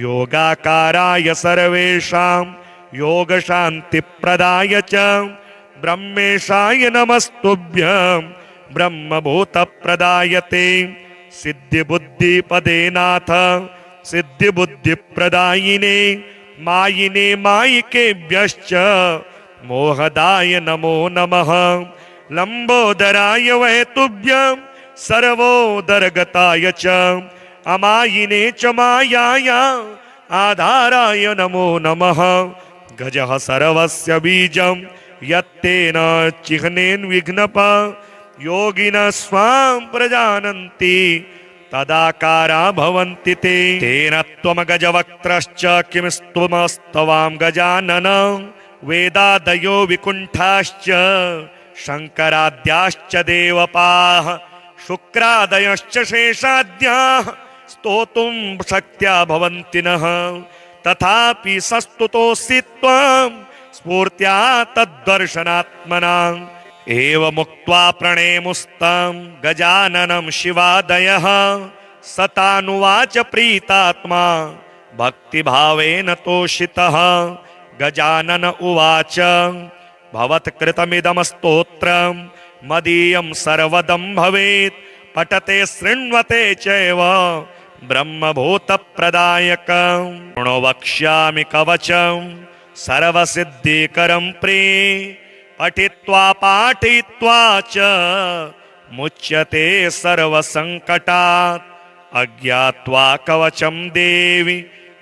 योगाकाराय सर्वेषां योगशान्तिप्रदाय च ब्रह्मेशाय नमस्तुभ्यं ब्रह्मभूतप्रदाय ते सिद्धिबुद्धिपदे नाथ सिद्धिबुद्धिप्रदायिने मायिने मायिकेभ्यश्च मोहदाय नमो नमः लंबोदराय वै तुभ्यं सर्वोदरगताय च अमायिने च मायाया आधाराय नमो नमः गजः सर्वस्य बीजं यत्तेन चिह्नेन विघ्नप योगिनः स्वां प्रजानन्ति तदाकारा भवन्ति ते तेन त्वं गजवक्त्रश्च किमस्त्वमस्तवां गजानन वेदादयो विकुण्ठाश्च शङ्कराद्याश्च देवपाः शुक्रादयश्च शेषाद्याः स्तोतुं शक्त्या भवन्ति नः तथापि सस्तुतोऽसि त्वं स्फूर्त्या तद्दर्शनात्मना एवमुक्त्वा प्रणेमुस्तं गजाननं शिवादयः सतानुवाच प्रीतात्मा भक्तिभावेन तोषितः गजानन उवाच भवत्कृतमिदं स्तोत्रं मदीयं सर्वदं भवेत् पठते शृण्वते चैव ब्रह्मभूतप्रदायकं शृणु वक्ष्यामि कवचं सर्वसिद्धिकरं प्रिय पठित्वा पाठयित्वा च मुच्यते सर्वसङ्कटात् अज्ञात्वा कवचं देवी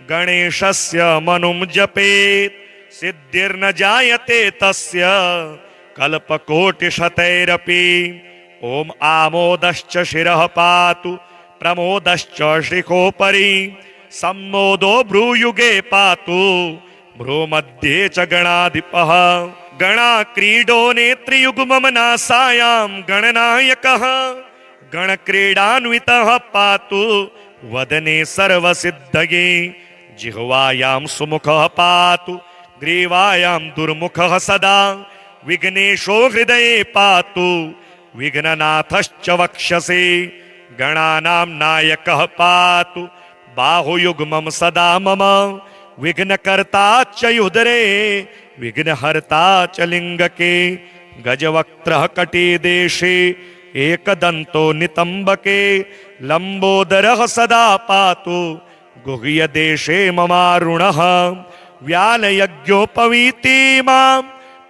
गणेशस्य मनुं जपेत् सिद्धिर्न जायते तस्य कल्पकोटिशतैरपि ॐ आमोदश्च शिरः पातु प्रमोदश्च शिखोपरि सम्मोदो भ्रूयुगे पातु भ्रूमध्ये च गणाधिपः गणाक्रीडो नेत्रियुग्मं नासायां गणनायकः गणक्रीडान्वितः पातु वदने सर्वसिद्धये जिह्वायां सुमुखः पातु ग्रीवायां दुर्मुखः सदा विघ्नेशो हृदये पातु विघ्ननाथश्च वक्षसि गणानां नायकः पातु बाहुयुग्मं सदा मम विघ्नकर्ता च उदरे विघ्नहर्ता च लिङ्गके गजवक्त्रः कटिदेशे एकदन्तो नितम्बके लम्बोदरः सदा पातु गुह्यदेशे ममारुणः व्यालयज्ञोपवीति मां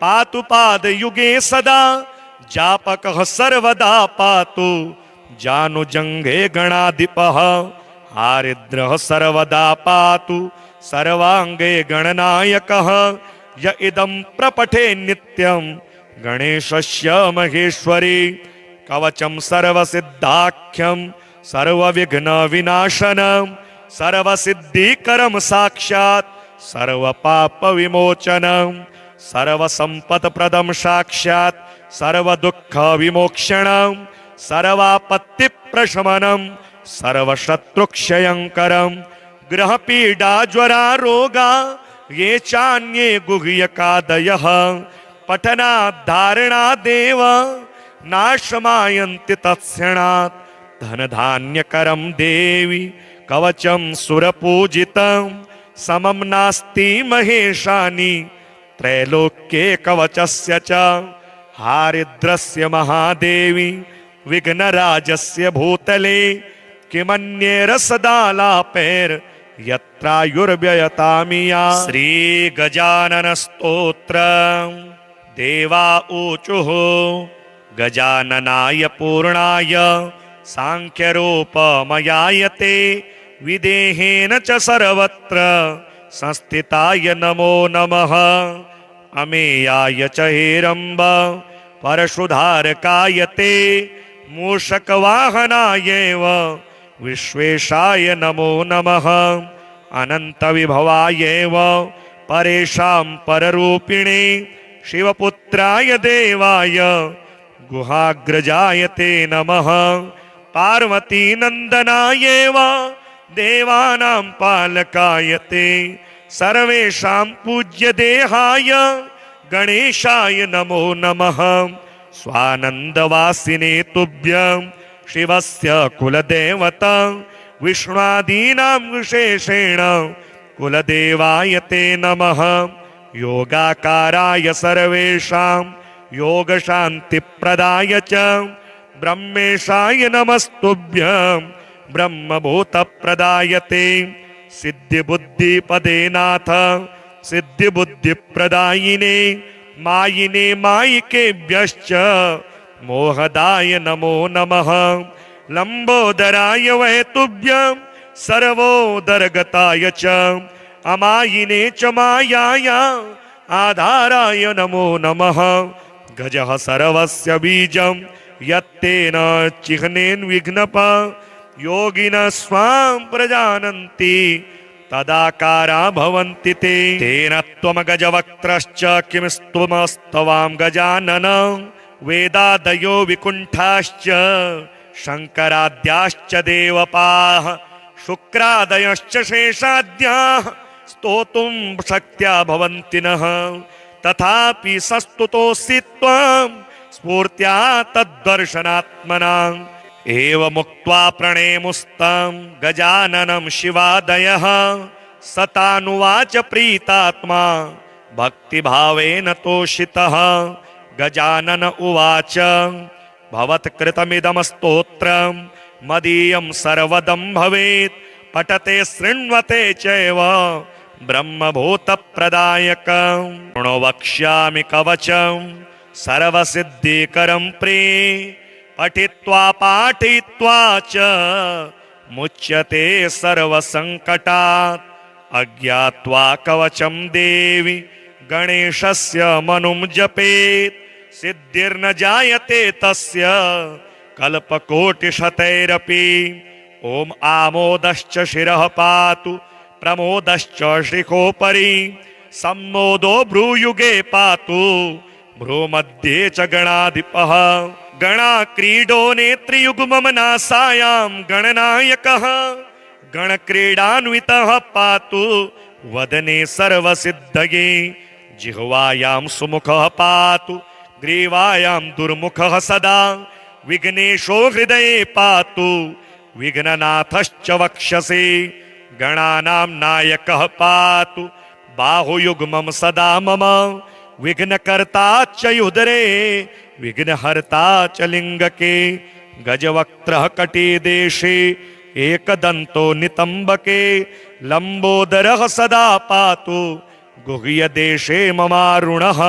पातु पादयुगे सदा जापकः सर्वदा पातु जानुजङ्घे गणाधिपः हारिद्रः सर्वदा पातु सर्वाङ्गे गणनायकः य इदं प्रपठे नित्यं गणेशस्य महेश्वरी कवचं सर्वसिद्धाख्यं सर्वविघ्नविनाशनं सर्वसिद्धिकरं साक्षात् सर्वपापविमोचनं सर्वसम्पत्प्रदं साक्षात् सर्वदुःखविमोक्षणं सर्वापत्तिप्रशमनं सर्वशत्रुक्षयङ्करं ग्रहपीडाज्वरा रोगा ये चान्ये गुह्यकादयः पठनाद्धारणादेव नाशमायन्ति तत्क्षणात् धनधान्यकरं देवी कवचं सुरपूजितं समं नास्ति महेशानि त्रैलोक्ये कवचस्य च हारिद्रस्य महादेवी विघ्नराजस्य भूतले किमन्येरसदालापैर् यत्रायुर्व्ययतामिया श्रीगजानन स्तोत्रम् देवा ऊचुः गजाननाय पूर्णाय सांख्यरूपमयायते विदेहेन च सर्वत्र संस्थिताय नमो नमः अमेयाय च हेरम्ब परशुधारकाय ते मूषकवाहनायैव विश्वेशाय नमो नमः अनन्तविभवायैव परेषां पररूपिणे शिवपुत्राय देवाय गुहाग्रजाय ते नमः पार्वतीनन्दनायैव देवानां पालकाय ते सर्वेषां पूज्यदेहाय गणेशाय नमो नमः स्वानन्दवासिने तुभ्यं शिवस्य कुलदेवता विष्णुआदीनां विशेषेण कुलदेवाय ते नमः योगाकाराय सर्वेषां योगशान्तिप्रदाय च ब्रह्मेशाय नमस्तुभ्यं ब्रह्मभूतप्रदाय ते सिद्धिबुद्धिपदे नाथ सिद्धिबुद्धिप्रदायिने मायिने मायिकेभ्यश्च मोहदाय नमो नमः लंबोदराय वै तुभ्यं सर्वोदरगताय च अमायिने च मायाया आधाराय नमो नमः गजः सर्वस्य बीजं यत्तेन चिह्नेन विघ्नप योगिनः स्वां प्रजानन्ति तदाकारा भवन्ति ते तेन त्वं गजवक्त्रश्च किमस्त्वमस्तवां गजानन वेदादयो विकुण्ठाश्च शङ्कराद्याश्च देवपाः शुक्रादयश्च शेषाद्याः स्तोतुं शक्त्या भवन्ति नः तथापि सस्तुतोऽसि त्वां स्फूर्त्या तद्दर्शनात्मना एवमुक्त्वा प्रणेमुस्तं गजाननं शिवादयः सतानुवाच प्रीतात्मा भक्तिभावेन तोषितः गजानन उवाच भवत्कृतमिदं स्तोत्रं मदीयं सर्वदं भवेत् पठते शृण्वते चैव ब्रह्मभूतप्रदायकं शृणु वक्ष्यामि कवचं सर्वसिद्धिकरं प्रिय पठित्वा पाठयित्वा च मुच्यते सर्वसङ्कटात् अज्ञात्वा कवचं देवी गणेशस्य मनुं जपेत् सिद्धिर्न जायते तस्य कल्पकोटिशतैरपि ॐ आमोदश्च शिरः पातु प्रमोदश्च शिखोपरि सम्मोदो भ्रूयुगे पातु भ्रूमध्ये च गणाधिपः गणाक्रीडो नेत्रियुग्मं नासायां गणनायकः गणक्रीडान्वितः पातु वदने सर्वसिद्धये जिह्वायां सुमुखः पातु ग्रीवायां दुर्मुखः सदा विघ्नेशो हृदये पातु विघ्ननाथश्च वक्षसि गणानां नायकः पातु बाहुयुग्मं सदा मम विघ्नकर्ता च उदरे विघ्नहर्ता च लिङ्गके गजवक्त्रः कटिदेशे एकदन्तो नितम्बके लम्बोदरः सदा पातु गुह्यदेशे ममारुणः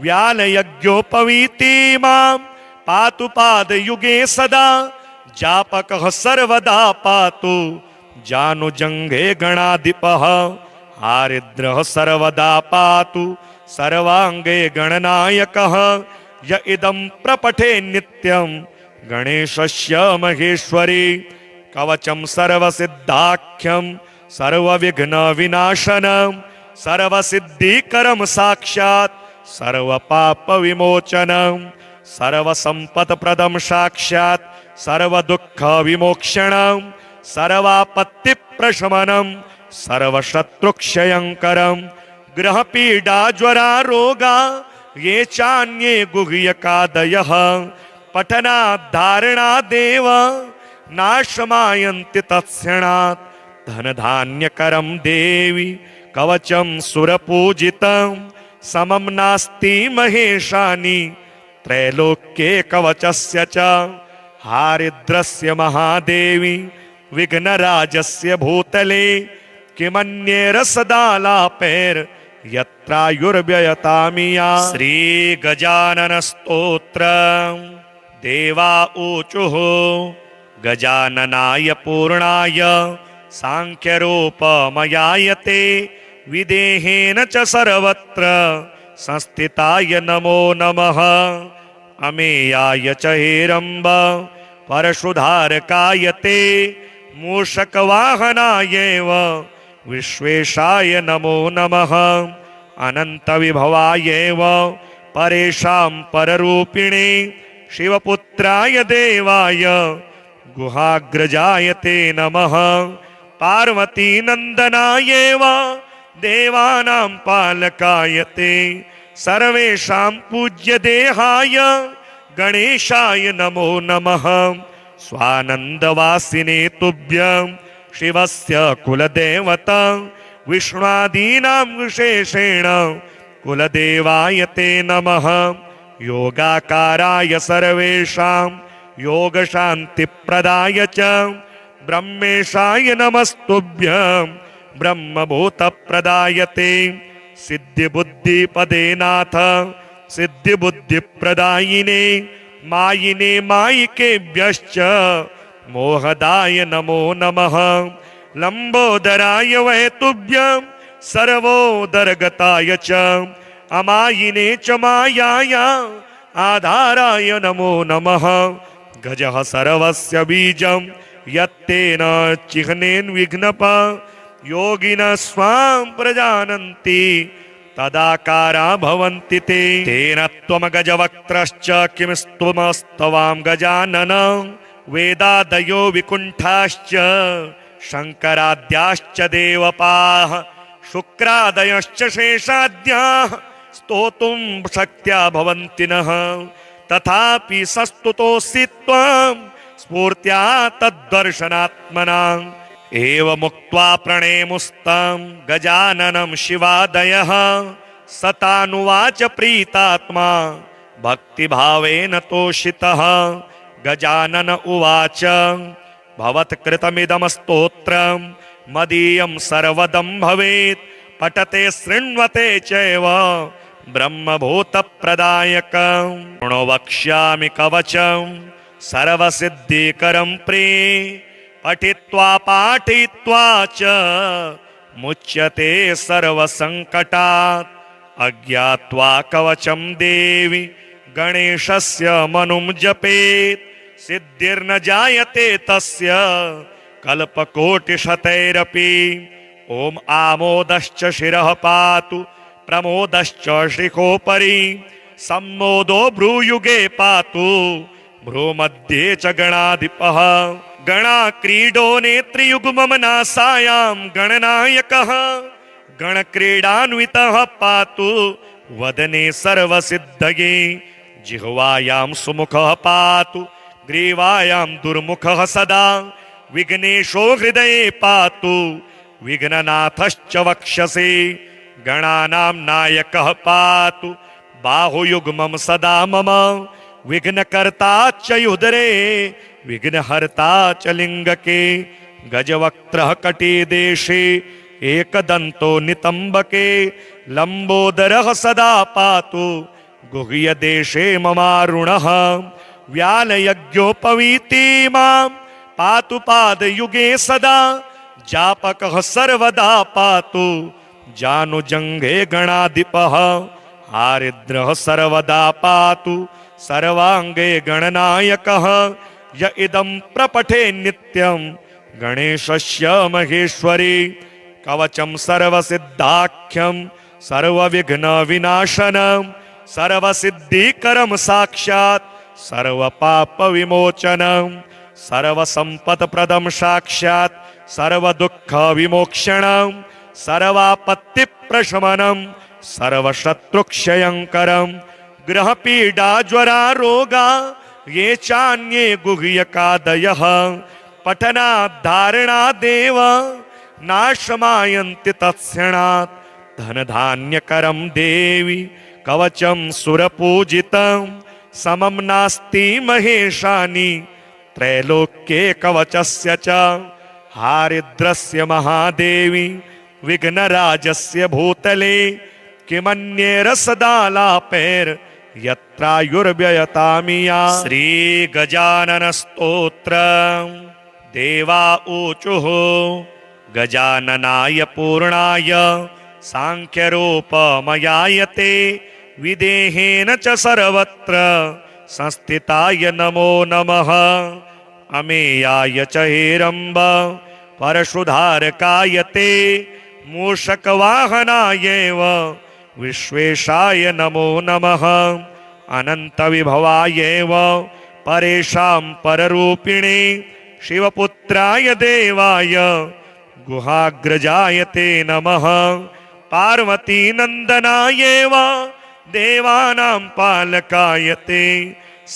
व्यालयज्ञोपवीति मां पातु पादयुगे सदा जापकः सर्वदा पातु जानुजङ्घे गणाधिपः हारिद्रः सर्वदा पातु सर्वाङ्गे गणनायकः य इदं प्रपठे नित्यं गणेशस्य महेश्वरी कवचं सर्वसिद्धाख्यं सर्वविघ्नविनाशनं सर्वसिद्धिकरं साक्षात् सर्वपापविमोचनं सर्वसम्पत्प्रदं साक्षात् सर्वदुःखविमोक्षणं सर्वापत्तिप्रशमनं सर्वशत्रुक्षयङ्करं ग्रहपीडाज्वरारोगा ये चान्ये गुह्यकादयः पठनाद्धारणादेव नाशमायन्ति तत्क्षणात् धनधान्यकरं देवी कवचं सुरपूजितं समं नास्ति महेशानि त्रैलोक्ये कवचस्य च हारिद्रस्य महादेवी विघ्नराजस्य भूतले किमन्येरसदालापैर् यत्रायुर्व्ययतामिया श्रीगजानन स्तोत्रम् देवा ऊचुः गजाननाय पूर्णाय सांख्यरूपमयायते विदेहेन च सर्वत्र संस्थिताय नमो नमः अमेयाय च हेरम्ब परशुधारकाय ते मूषकवाहनायैव विश्वेशाय नमो नमः अनन्तविभवायैव परेषां पररूपिणे शिवपुत्राय देवाय गुहाग्रजाय ते नमः पार्वतीनन्दनायैव देवानां पालकाय ते सर्वेषां पूज्यदेहाय गणेशाय नमो नमः स्वानन्दवासिने तुभ्यं शिवस्य कुलदेवता विष्णुआदीनां विशेषेण कुलदेवाय ते नमः योगाकाराय सर्वेषां योगशान्तिप्रदाय च ब्रह्मेशाय नमस्तुभ्यं ब्रह्मभूतप्रदाय ते सिद्धिबुद्धिपदे नाथ सिद्धिबुद्धिप्रदायिने मायिने मायिकेभ्यश्च मोहदाय नमो नमः लंबोदराय वै तुभ्यं सर्वोदरगताय च अमायिने च मायाय आधाराय नमो नमः गजः सर्वस्य बीजं यत्तेन चिह्नेन विघ्नप योगिनः स्वां प्रजानन्ति तदाकारा भवन्ति ते तेन त्वं गजवक्त्रश्च किमस्त्वमस्तवां गजानन वेदादयो विकुण्ठाश्च शङ्कराद्याश्च देवपाः शुक्रादयश्च शेषाद्याः स्तोतुं शक्त्या भवन्ति नः तथापि सस्तुतोऽसि त्वां स्फूर्त्या तद्दर्शनात्मना एवमुक्त्वा प्रणेमुस्तं गजाननं शिवादयः सतानुवाच प्रीतात्मा भक्तिभावेन तोषितः गजानन उवाच भवत्कृतमिदं स्तोत्रं मदीयं सर्वदं भवेत् पठते शृण्वते चैव ब्रह्मभूतप्रदायकं शृणु वक्ष्यामि कवचं सर्वसिद्धिकरं प्रिय पठित्वा पाठयित्वा च मुच्यते सर्वसङ्कटात् अज्ञात्वा कवचं देवी गणेशस्य मनुं जपेत् सिद्धिर्न जायते तस्य कल्पकोटिशतैरपि ॐ आमोदश्च शिरः पातु प्रमोदश्च शिखोपरि सम्मोदो भ्रूयुगे पातु भ्रूमध्ये च गणाधिपः गणाक्रीडो नेत्रियुग्मं नासायां गणनायकः गणक्रीडान्वितः पातु वदने सर्वसिद्धये जिह्वायां सुमुखः पातु ग्रीवायां दुर्मुखः सदा विघ्नेशो हृदये पातु विघ्ननाथश्च वक्षसि गणानां नायकः पातु बाहुयुग्मं सदा मम विघ्नकर्ता च उदरे विघ्नहर्ता च लिङ्गके गजवक्त्रः कटिदेशे एकदन्तो नितम्बके लम्बोदरः सदा पातु गुह्यदेशे ममारुणः व्यालयज्ञोपवीति मां पातु पादयुगे सदा जापकः सर्वदा पातु जानुजङ्घे गणाधिपः हारिद्रः सर्वदा पातु सर्वाङ्गे गणनायकः य इदं प्रपठे नित्यं गणेशस्य महेश्वरी कवचं सर्वसिद्धाख्यं सर्वविघ्नविनाशनं सर्वसिद्धिकरं साक्षात् सर्वपापविमोचनं सर्वसम्पत्प्रदं साक्षात् सर्वदुःखविमोक्षणं सर्वापत्तिप्रशमनं सर्वशत्रुक्षयङ्करं ग्रहपीडाज्वरारोगा ये चान्ये गुह्यकादयः पठनाद्धारणादेव नाशमायन्ति तत्क्षणात् धनधान्यकरं देवी कवचं सुरपूजितं समं नास्ति महेशानि त्रैलोक्ये कवचस्य च हारिद्रस्य महादेवी विघ्नराजस्य भूतले किमन्येरसदालापैर् यत्रायुर्व्ययतामिया श्रीगजानन स्तोत्रम् देवा ऊचुः गजाननाय पूर्णाय सांख्यरूपमयायते विदेहेन च सर्वत्र संस्थिताय नमो नमः अमेयाय च हेरम्ब परशुधारकाय ते मूषकवाहनायैव विश्वेशाय नमो नमः अनन्तविभवायैव परेषां पररूपिणे शिवपुत्राय देवाय गुहाग्रजाय ते नमः पार्वतीनन्दनायैव देवानां पालकाय ते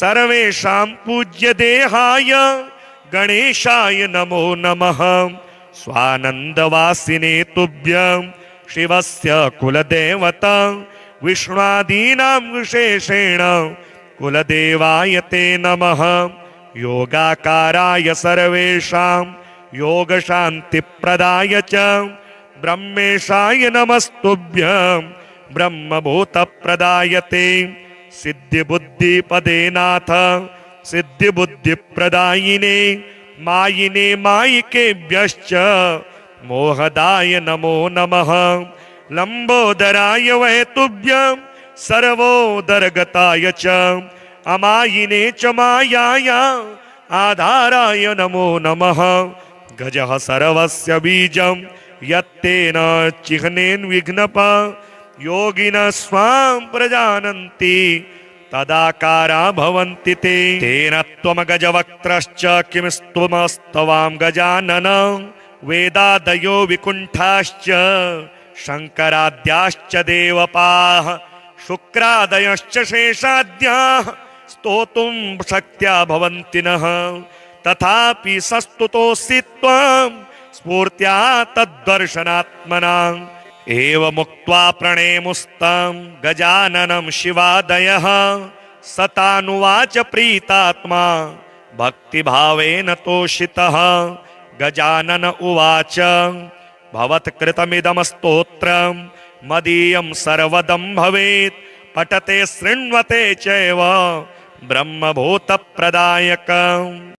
सर्वेषां पूज्यदेहाय गणेशाय नमो नमः स्वानन्दवासिने तुभ्यं शिवस्य कुलदेवता विष्णुआदीनां विशेषेण कुलदेवाय ते नमः योगाकाराय सर्वेषां योगशान्तिप्रदाय च ब्रह्मेशाय नमस्तुभ्यं ब्रह्मभूतप्रदाय ते सिद्धिबुद्धिपदे नाथ सिद्धिबुद्धिप्रदायिने मायिने मायिकेभ्यश्च मोहदाय नमो नमः लंबोदराय वै तुभ्यं सर्वोदरगताय च अमायिने च मायाय आधाराय नमो नमः गजः सर्वस्य बीजं यत्तेन चिह्नेन विघ्नप योगिनः स्वां प्रजानन्ति तदाकारा भवन्ति ते। तेन त्वं गजवक्त्रश्च किमस्त्वमस्तवां गजानन। वेदादयो विकुण्ठाश्च शङ्कराद्याश्च देवपाः शुक्रादयश्च शेषाद्याः स्तोतुं शक्त्या भवन्ति नः। तथापि सस्तुतोऽसि त्वं स्फूर्त्या तद्दर्शनात्मना। एवमुक्त्वा प्रणेमुस्तं गजाननं शिवादयः। सतानुवाच प्रीतात्मा भक्तिभावेन तोषितः। गजानन उवाच भवत्कृतमिदं स्तोत्रं मदीयं सर्वदं भवेत्। पठते शृण्वते चैव ब्रह्मभूतप्रदायकम्।